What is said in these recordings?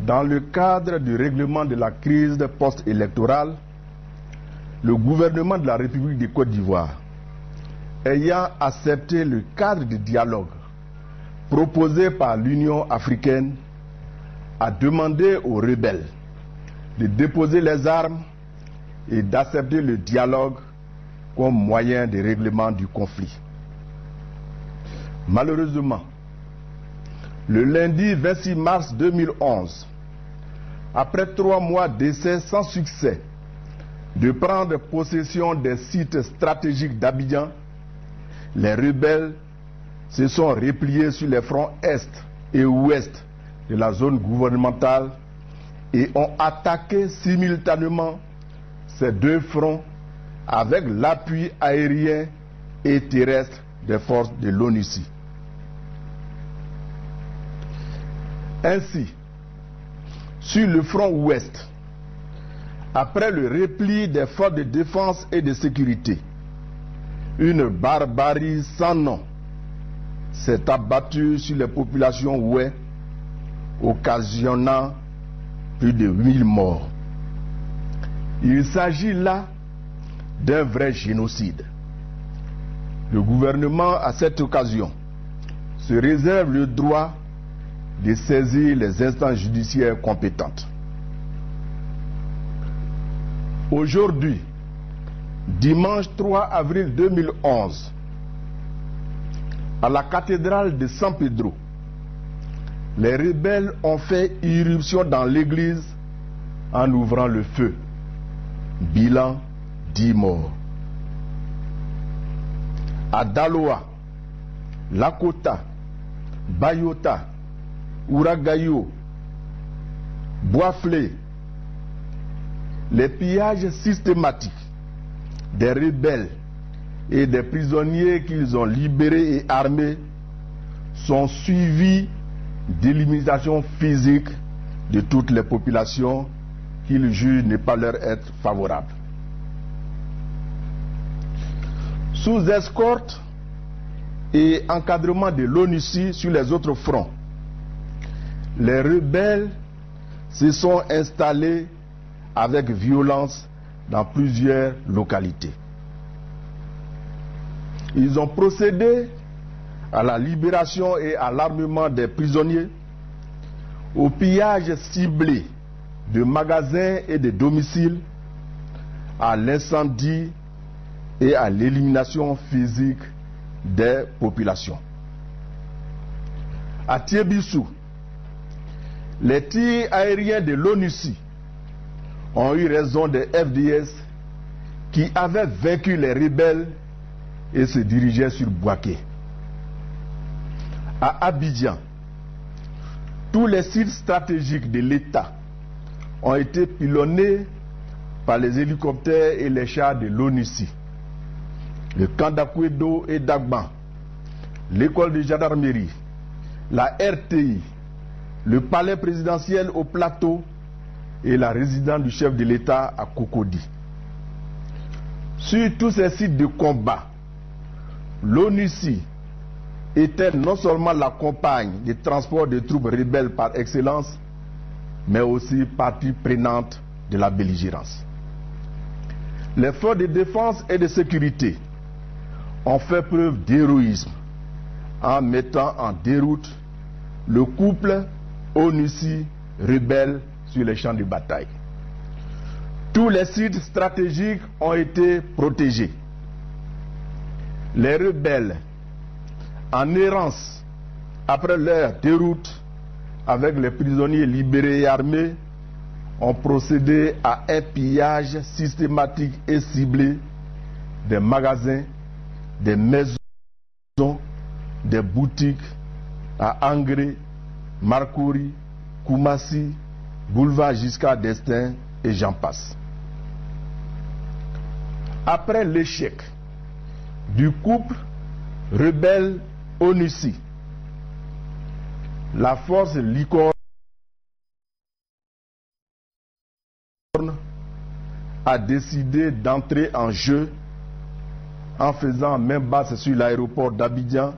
Dans le cadre du règlement de la crise post-électorale, le gouvernement de la République de Côte d'Ivoire, ayant accepté le cadre de dialogue proposé par l'Union africaine, a demandé aux rebelles de déposer les armes et d'accepter le dialogue comme moyen de règlement du conflit. Malheureusement, le lundi 26 mars 2011, après 3 mois d'essais sans succès de prendre possession des sites stratégiques d'Abidjan, les rebelles se sont repliés sur les fronts est et ouest de la zone gouvernementale et ont attaqué simultanément ces 2 fronts avec l'appui aérien et terrestre des forces de l'ONUCI. Ainsi, sur le front ouest, après le repli des forces de défense et de sécurité, une barbarie sans nom s'est abattue sur les populations ouest, occasionnant plus de 1000 morts. Il s'agit là d'un vrai génocide. Le gouvernement, à cette occasion, se réserve le droit de saisir les instances judiciaires compétentes. Aujourd'hui, dimanche 3 avril 2011, à la cathédrale de San Pedro, les rebelles ont fait irruption dans l'église en ouvrant le feu. Bilan 10 morts. À Daloa, Lakota, Bayota, Ouragayo, Boisflé, les pillages systématiques des rebelles et des prisonniers qu'ils ont libérés et armés sont suivis d'élimination physique de toutes les populations qu'ils jugent ne pas leur être favorables. Sous escorte et encadrement de l'ONUCI sur les autres fronts, les rebelles se sont installés avec violence dans plusieurs localités. Ils ont procédé à la libération et à l'armement des prisonniers, au pillage ciblé de magasins et de domiciles, à l'incendie et à l'élimination physique des populations. À Tiébissou, les tirs aériens de l'ONUCI ont eu raison des FDS qui avaient vaincu les rebelles et se dirigeaient sur Bouaké. À Abidjan, tous les sites stratégiques de l'État ont été pilonnés par les hélicoptères et les chars de l'ONUCI. Le camp d'Akouedo et d'Agban, l'école de gendarmerie, la RTI, le palais présidentiel au Plateau et la résidence du chef de l'État à Cocody. Sur tous ces sites de combat, l'ONUCI était non seulement la compagne de transport de troupes rebelles par excellence, mais aussi partie prenante de la belligérance. Les forces de défense et de sécurité ont fait preuve d'héroïsme en mettant en déroute le couple ONUCI-rebelle sur les champs de bataille. Tous les sites stratégiques ont été protégés. Les rebelles, en errance après leur déroute avec les prisonniers libérés et armés, ont procédé à un pillage systématique et ciblé des magasins, des maisons, des boutiques à Angré, Marcouri, Koumassi, boulevard Giscard d'Estaing et j'en passe. Après l'échec du couple rebelle-ONUCI, la force licorne a décidé d'entrer en jeu en faisant main basse sur l'aéroport d'Abidjan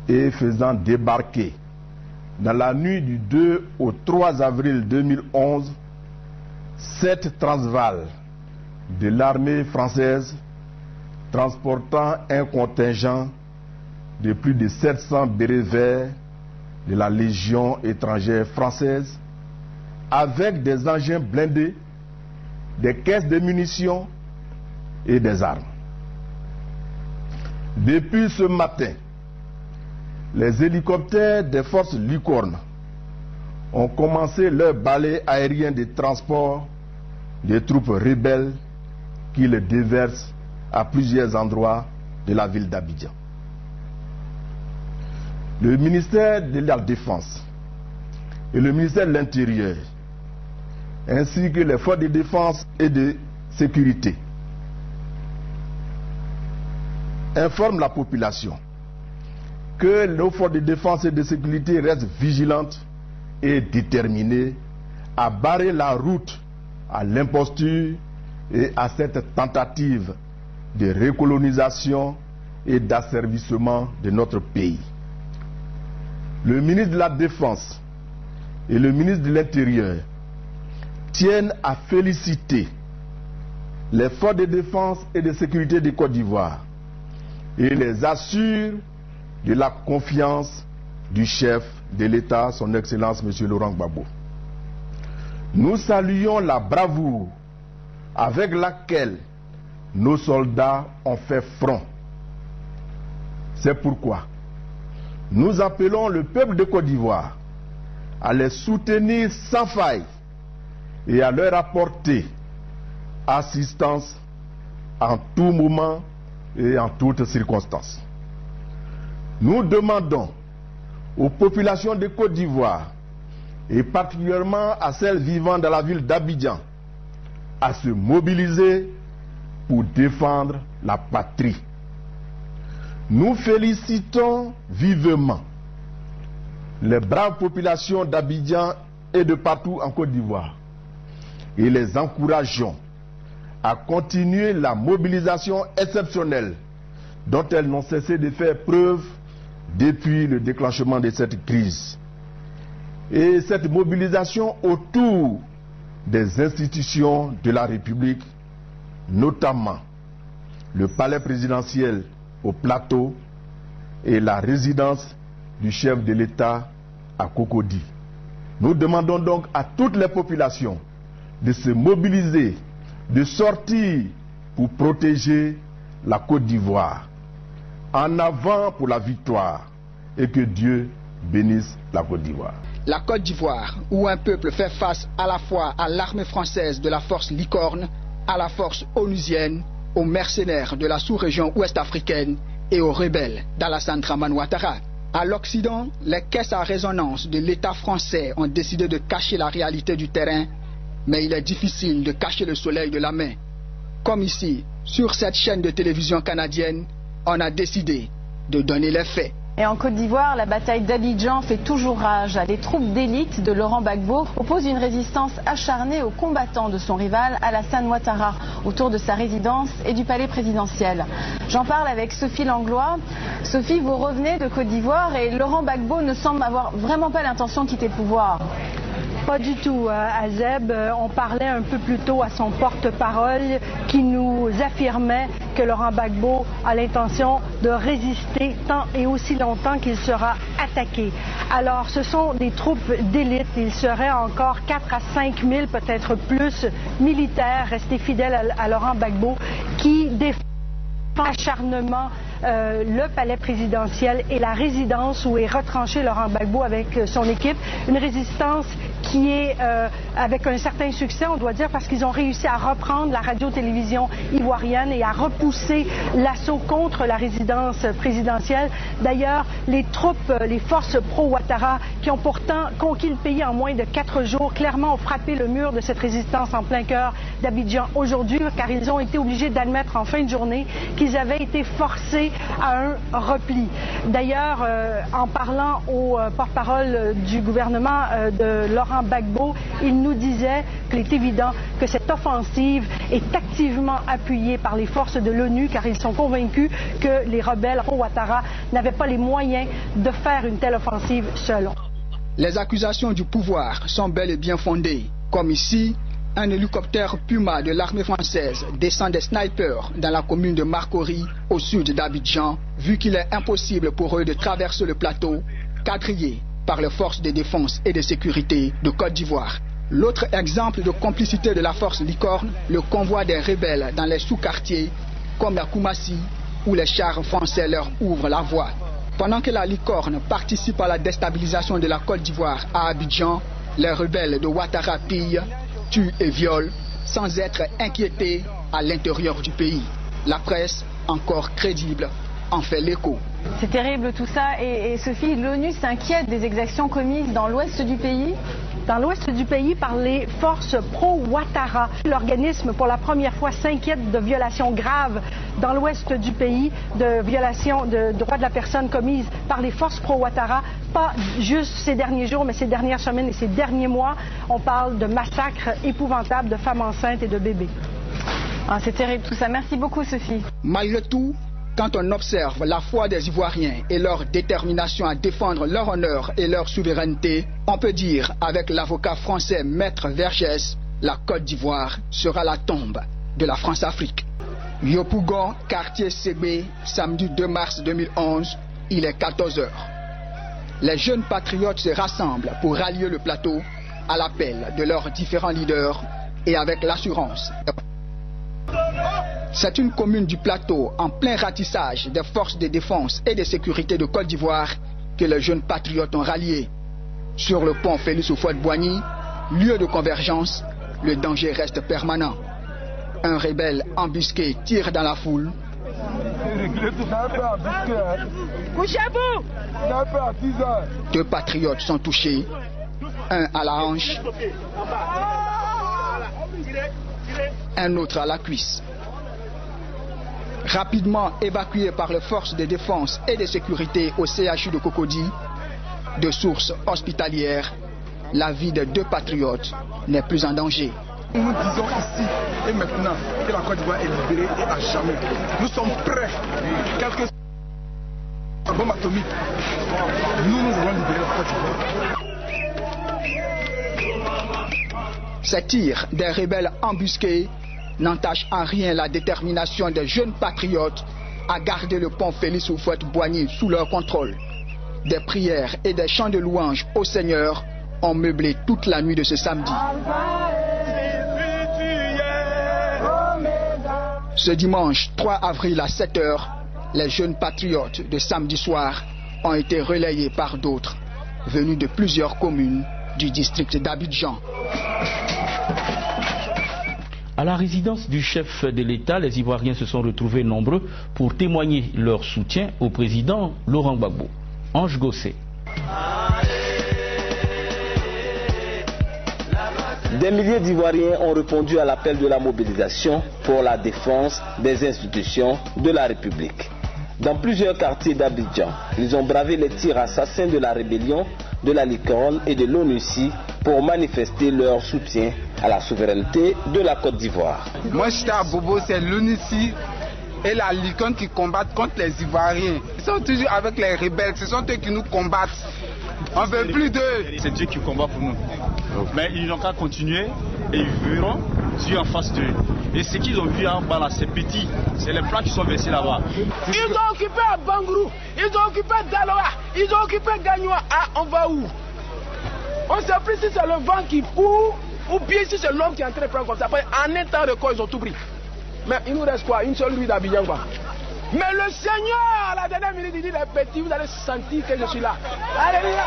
et faisant débarquer dans la nuit du 2 au 3 avril 2011, 7 Transvaal de l'armée française transportant un contingent de plus de 700 bérets verts de la Légion étrangère française avec des engins blindés, des caisses de munitions et des armes. Depuis ce matin, les hélicoptères des forces Licorne ont commencé leur balai aérien de transport des troupes rebelles qui les déversent à plusieurs endroits de la ville d'Abidjan. Le ministère de la Défense et le ministère de l'Intérieur, ainsi que les forces de défense et de sécurité, informent la population que nos forces de défense et de sécurité restent vigilantes et déterminées à barrer la route à l'imposture et à cette tentative de recolonisation et d'asservissement de notre pays. Le ministre de la Défense et le ministre de l'Intérieur tiennent à féliciter les forces de défense et de sécurité de Côte d'Ivoire et les assurent de la confiance du chef de l'État, son Excellence M. Laurent Gbagbo. Nous saluons la bravoure avec laquelle nos soldats ont fait front. C'est pourquoi nous appelons le peuple de Côte d'Ivoire à les soutenir sans faille et à leur apporter assistance en tout moment et en toutes circonstances. Nous demandons aux populations de Côte d'Ivoire, et particulièrement à celles vivant dans la ville d'Abidjan, à se mobiliser pour défendre la patrie. Nous félicitons vivement les braves populations d'Abidjan et de partout en Côte d'Ivoire et les encourageons à continuer la mobilisation exceptionnelle dont elles n'ont cessé de faire preuve depuis le déclenchement de cette crise. Et cette mobilisation autour des institutions de la République, notamment le palais présidentiel au Plateau et la résidence du chef de l'État à Cocody. Nous demandons donc à toutes les populations de se mobiliser, de sortir pour protéger la Côte d'Ivoire. En avant pour la victoire et que Dieu bénisse la Côte d'Ivoire. La Côte d'Ivoire, où un peuple fait face à la fois à l'armée française de la force Licorne, à la force onusienne, aux mercenaires de la sous-région ouest-africaine et aux rebelles d'Alassane Dramane Ouattara. À l'Occident, les caisses à résonance de l'État français ont décidé de cacher la réalité du terrain, mais il est difficile de cacher le soleil de la main. Comme ici, sur cette chaîne de télévision canadienne, on a décidé de donner les faits. Et en Côte d'Ivoire, la bataille d'Abidjan fait toujours rage. Les troupes d'élite de Laurent Gbagbo opposent une résistance acharnée aux combattants de son rival Alassane Ouattara autour de sa résidence et du palais présidentiel. J'en parle avec Sophie Langlois. Sophie, vous revenez de Côte d'Ivoire et Laurent Gbagbo ne semble avoir vraiment pas l'intention de quitter le pouvoir. Pas du tout, Azeb. On parlait un peu plus tôt à son porte-parole qui nous affirmait que Laurent Gbagbo a l'intention de résister tant et aussi longtemps qu'il sera attaqué. Alors, ce sont des troupes d'élite. Il serait encore 4 à 5 000, peut-être plus, militaires restés fidèles à Laurent Gbagbo qui défendent acharnement le palais présidentiel et la résidence où est retranché Laurent Gbagbo avec son équipe. Une résistance qui est avec un certain succès, on doit dire, parce qu'ils ont réussi à reprendre la radio-télévision ivoirienne et à repousser l'assaut contre la résidence présidentielle. D'ailleurs, les troupes, les forces pro-Ouattara, qui ont pourtant conquis le pays en moins de 4 jours, clairement ont frappé le mur de cette résistance en plein cœur d'Abidjan aujourd'hui, car ils ont été obligés d'admettre en fin de journée qu'ils avaient été forcés à un repli. D'ailleurs, en parlant au porte-parole du gouvernement de Laurent Gbagbo, il nous disait qu'il est évident que cette offensive est activement appuyée par les forces de l'ONU, car ils sont convaincus que les rebelles pro-Ouattara n'avaient pas les moyens de faire une telle offensive seuls. Les accusations du pouvoir sont bel et bien fondées. Comme ici, un hélicoptère Puma de l'armée française descend des snipers dans la commune de Marcory, au sud d'Abidjan, vu qu'il est impossible pour eux de traverser le plateau, quadrillé par les forces de défense et de sécurité de Côte d'Ivoire. L'autre exemple de complicité de la force Licorne, le convoi des rebelles dans les sous-quartiers, comme la Koumassi, où les chars français leur ouvrent la voie. Pendant que la Licorne participe à la déstabilisation de la Côte d'Ivoire à Abidjan, les rebelles de Ouattara pillent, tuent et violent, sans être inquiétés à l'intérieur du pays. La presse, encore crédible, en fait l'écho. C'est terrible tout ça. Et Sophie, l'ONU s'inquiète des exactions commises dans l'ouest du pays? Dans l'ouest du pays par les forces pro-Ouattara. L'organisme, pour la première fois, s'inquiète de violations graves dans l'ouest du pays, de violations de droits de la personne commises par les forces pro-Ouattara, pas juste ces derniers jours, mais ces dernières semaines et ces derniers mois. On parle de massacres épouvantables de femmes enceintes et de bébés. Ah, c'est terrible tout ça. Merci beaucoup, Sophie. Malgré tout, quand on observe la foi des Ivoiriens et leur détermination à défendre leur honneur et leur souveraineté, on peut dire avec l'avocat français Maître Vergès, la Côte d'Ivoire sera la tombe de la France-Afrique. Yopougon, quartier Ségbé, samedi 2 mars 2011, il est 14 h. Les jeunes patriotes se rassemblent pour rallier le plateau à l'appel de leurs différents leaders et avec l'assurance. C'est une commune du plateau en plein ratissage des forces de défense et de sécurité de Côte d'Ivoire que les jeunes patriotes ont rallié. Sur le pont Félix Houphouët-Boigny, lieu de convergence, le danger reste permanent. Un rebelle embusqué tire dans la foule. Couchez-vous! 2 patriotes sont touchés, un à la hanche, un autre à la cuisse. Rapidement évacué par les forces de défense et de sécurité au CHU de Cocody, de sources hospitalières, la vie de 2 patriotes n'est plus en danger. Nous disons ici et maintenant que la Côte d'Ivoire est libérée et à jamais. Nous sommes prêts. Quelle que soit la bombe atomique, nous allons libérer la Côte d'Ivoire. Ces tirs des rebelles embusqués n'entachent en rien la détermination des jeunes patriotes à garder le pont Félix Houphouët-Boigny sous leur contrôle. Des prières et des chants de louanges au Seigneur ont meublé toute la nuit de ce samedi. Ce dimanche 3 avril à 7 h, les jeunes patriotes de samedi soir ont été relayés par d'autres venus de plusieurs communes du district d'Abidjan. À la résidence du chef de l'État, les Ivoiriens se sont retrouvés nombreux pour témoigner leur soutien au président Laurent Gbagbo. Ange Gossé. Des milliers d'Ivoiriens ont répondu à l'appel de la mobilisation pour la défense des institutions de la République. Dans plusieurs quartiers d'Abidjan, ils ont bravé les tirs assassins de la rébellion, de la Licorne et de l'ONUCI pour manifester leur soutien à la souveraineté de la Côte d'Ivoire. Moi, je suis à Bobo, c'est l'ONUCI et la Licorne qui combattent contre les Ivoiriens. Ils sont toujours avec les rebelles, ce sont eux qui nous combattent. On ne veut plus d'eux. C'est Dieu qui combat pour nous. Mais ils n'ont qu'à continuer et ils verront Dieu en face d'eux. Et ce qu'ils ont vu en bas là, c'est petit. C'est les plats qui sont versés là-bas. Ils ont occupé à Bangrou, ils ont occupé Daloa, ils ont occupé Gagnoa. Ah, on va où? On ne sait plus si c'est le vent qui fout ou bien si c'est l'homme qui est en train de prendre comme ça. Après, en un temps de quoi ils ont tout pris. Mais il nous reste quoi? Une seule rue d'Abidjan quoi. Mais le Seigneur, à la dernière minute, il dit les petits, vous allez sentir que je suis là. Alléluia.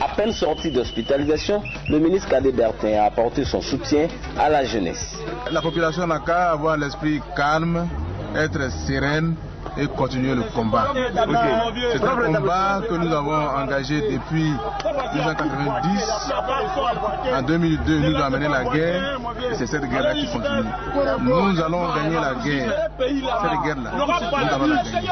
À peine sorti d'hospitalisation, le ministre Cadet Bertin a apporté son soutien à la jeunesse. La population n'a qu'à avoir l'esprit calme, être sereine et continuer le combat. C'est un combat que nous avons engagé depuis 1990. En 2002, nous avons mené la guerre et c'est cette guerre-là qui continue. Nous allons gagner la guerre. Cette guerre-là, nous allons la gagner.